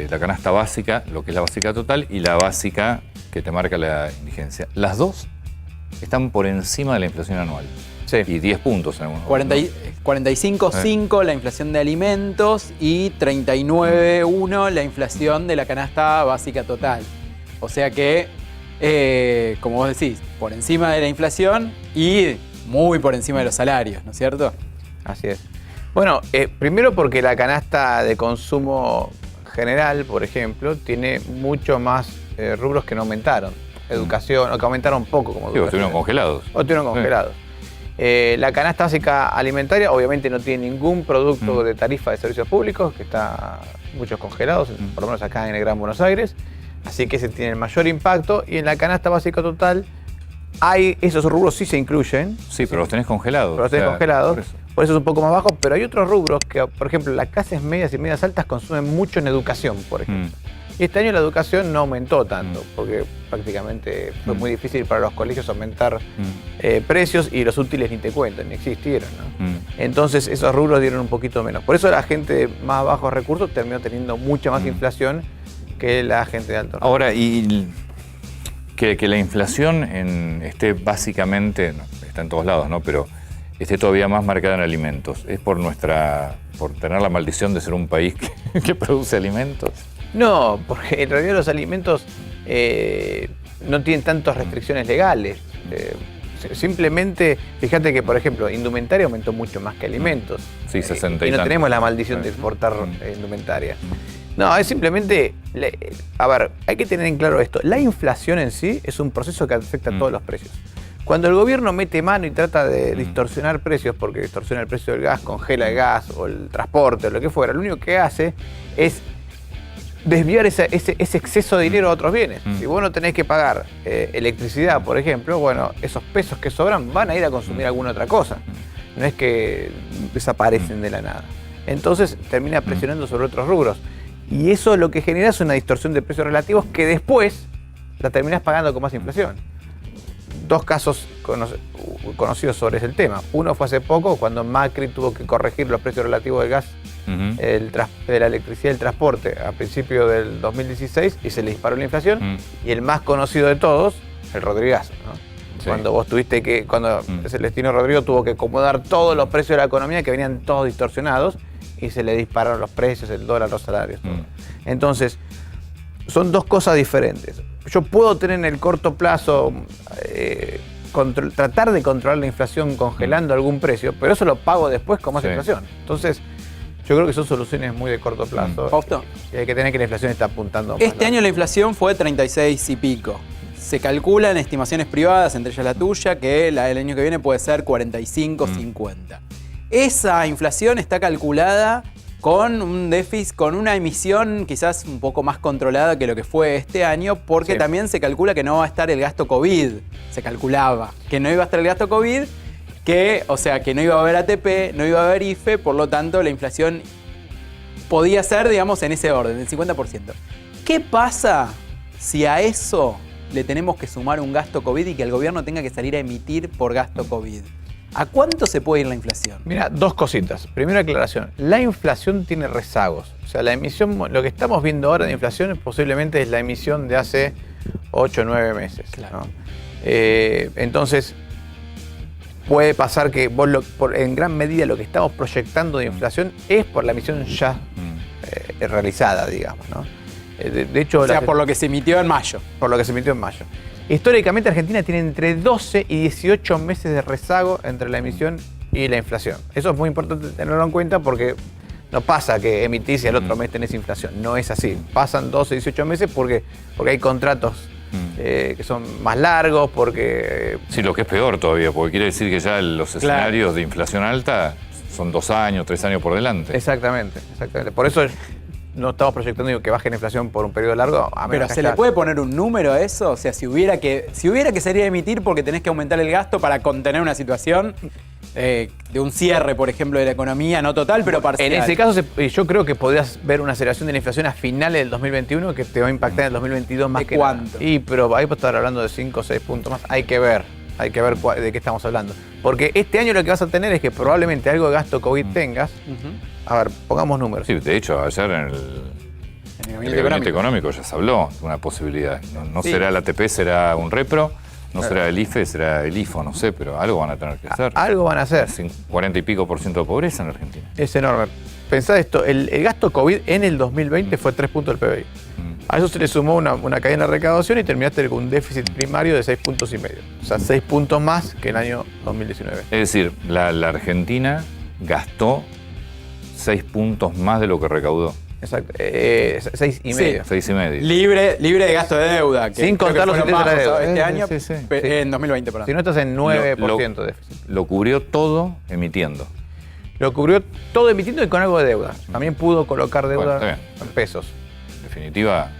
la canasta básica, lo que es la básica total, y la básica que te marca la indigencia. Las dos están por encima de la inflación anual. Sí. Y 10 puntos en algunos 45,5 la inflación de alimentos y 39,1 la inflación de la canasta básica total. O sea que, como vos decís, por encima de la inflación y muy por encima de los salarios, ¿no es cierto? Así es. Bueno, primero porque la canasta de consumo general, por ejemplo, tiene mucho más rubros que no aumentaron. Educación, o que aumentaron poco como Sí, o estuvieron congelados. O estuvieron congelados. La canasta básica alimentaria obviamente no tiene ningún producto de tarifa de servicios públicos, que está muchos congelados, por lo menos acá en el Gran Buenos Aires. Así que ese tiene el mayor impacto. Y en la canasta básica total, esos rubros sí se incluyen. Sí, pero los tenés congelados. Pero los tenés congelados. Por eso es un poco más bajo. Pero hay otros rubros que, por ejemplo, las clases medias y medias altas consumen mucho en educación, por ejemplo. Y este año la educación no aumentó tanto, porque prácticamente fue muy difícil para los colegios aumentar precios, y los útiles ni te cuentan, ni existieron, ¿no? Entonces esos rubros dieron un poquito menos. Por eso la gente de más bajos recursos terminó teniendo mucha más inflación que la gente de alto recursos. Ahora, y que la inflación esté básicamente, no, está en todos lados, ¿no? Pero esté todavía más marcada en alimentos. ¿Es por tener la maldición de ser un país que produce alimentos? No, porque en realidad los alimentos no tienen tantas restricciones legales. Simplemente, fíjate que, por ejemplo, indumentaria aumentó mucho más que alimentos. Sí, 60 y no tanto. tenemos la maldición de exportar indumentaria. No, es simplemente... A ver, hay que tener en claro esto. La inflación en sí es un proceso que afecta a todos los precios. Cuando el gobierno mete mano y trata de distorsionar precios, porque distorsiona el precio del gas, congela el gas o el transporte o lo que fuera, lo único que hace es desviar ese exceso de dinero a otros bienes. Si vos no tenés que pagar electricidad, por ejemplo, bueno, esos pesos que sobran van a ir a consumir alguna otra cosa. No es que desaparecen de la nada. Entonces termina presionando sobre otros rubros. Y eso lo que genera es una distorsión de precios relativos que después la terminás pagando con más inflación. Dos casos conocidos sobre ese tema. Uno fue hace poco, cuando Macri tuvo que corregir los precios relativos del gas, de la electricidad y el transporte a principios del 2016, y se le disparó la inflación. Y el más conocido de todos, el Rodrigazo, ¿no? Sí. Cuando vos tuviste cuando Celestino Rodrigo tuvo que acomodar todos los precios de la economía, que venían todos distorsionados, y se le dispararon los precios, el dólar, los salarios. Todo. Entonces, son dos cosas diferentes. Yo puedo tener en el corto plazo tratar de controlar la inflación congelando algún precio, pero eso lo pago después con más inflación. Entonces, yo creo que son soluciones muy de corto plazo. Fausto. Y hay que tener que la inflación está apuntando. Este año la inflación fue 36 y pico. Se calcula en estimaciones privadas, entre ellas la tuya, que la del año que viene puede ser 45, 50. Esa inflación está calculada con un déficit, con una emisión quizás un poco más controlada que lo que fue este año, porque también se calcula que no va a estar el gasto COVID. Se calculaba que no iba a estar el gasto COVID, o sea, que no iba a haber ATP, no iba a haber IFE, por lo tanto la inflación podía ser, digamos, en ese orden, del 50%. ¿Qué pasa si a eso le tenemos que sumar un gasto COVID y que el gobierno tenga que salir a emitir por gasto COVID? ¿A cuánto se puede ir la inflación? Mira, dos cositas. Primera aclaración. La inflación tiene rezagos. O sea, la emisión, lo que estamos viendo ahora de inflación posiblemente es la emisión de hace 8 o 9 meses. Claro. ¿No? Entonces, puede pasar que en gran medida lo que estamos proyectando de inflación es por la emisión ya realizada, digamos, ¿no? De hecho, o sea, por lo que se emitió en mayo. Por lo que se emitió en mayo. Históricamente Argentina tiene entre 12 y 18 meses de rezago entre la emisión y la inflación. Eso es muy importante tenerlo en cuenta, porque no pasa que emitís y al otro mes tenés inflación. No es así. Pasan 12 y 18 meses porque hay contratos que son más largos, porque... Sí, lo que es peor todavía, porque quiere decir que ya los escenarios de inflación alta son 2 años, 3 años por delante. Exactamente, exactamente. Por eso no estamos proyectando que baje la inflación por un periodo largo. Pero ¿se le puede poner un número a eso? O sea, si hubiera que salir a emitir porque tenés que aumentar el gasto para contener una situación de un cierre, por ejemplo, de la economía, no total, pero parcial. En ese caso, yo creo que podrías ver una aceleración de la inflación a finales del 2021 que te va a impactar en el 2022 más que nada. ¿De cuánto? Pero ahí puedes estar hablando de 5 o 6 puntos más. Hay que ver de qué estamos hablando. Porque este año lo que vas a tener es que probablemente algo de gasto COVID tengas. A ver, pongamos números. Sí, de hecho, ayer El gabinete económico ya se habló de una posibilidad. No Sí. será el ATP, será un repro, no será el IFE, será el IFO, no sé, pero algo van a tener que hacer. Algo van a hacer. 40 y pico % de pobreza en Argentina. Es enorme. Pensá esto, el gasto COVID en el 2020 fue 3 puntos del PBI. A eso se le sumó una cadena de recaudación y terminaste con un déficit primario de 6,5 puntos. O sea, 6 puntos más que el año 2019. Es decir, la Argentina gastó 6 puntos más de lo que recaudó. Exacto. 6,5. 6,5. Libre de gasto de deuda. Que Sin creo que contar los fueron intereses de bajos, deuda. este año, Sí, sí. en 2020, perdón. Si no estás en 9% de déficit. Lo cubrió todo emitiendo. Lo cubrió todo emitiendo y con algo de deuda. También pudo colocar deuda Bueno, está bien. en pesos. En definitiva,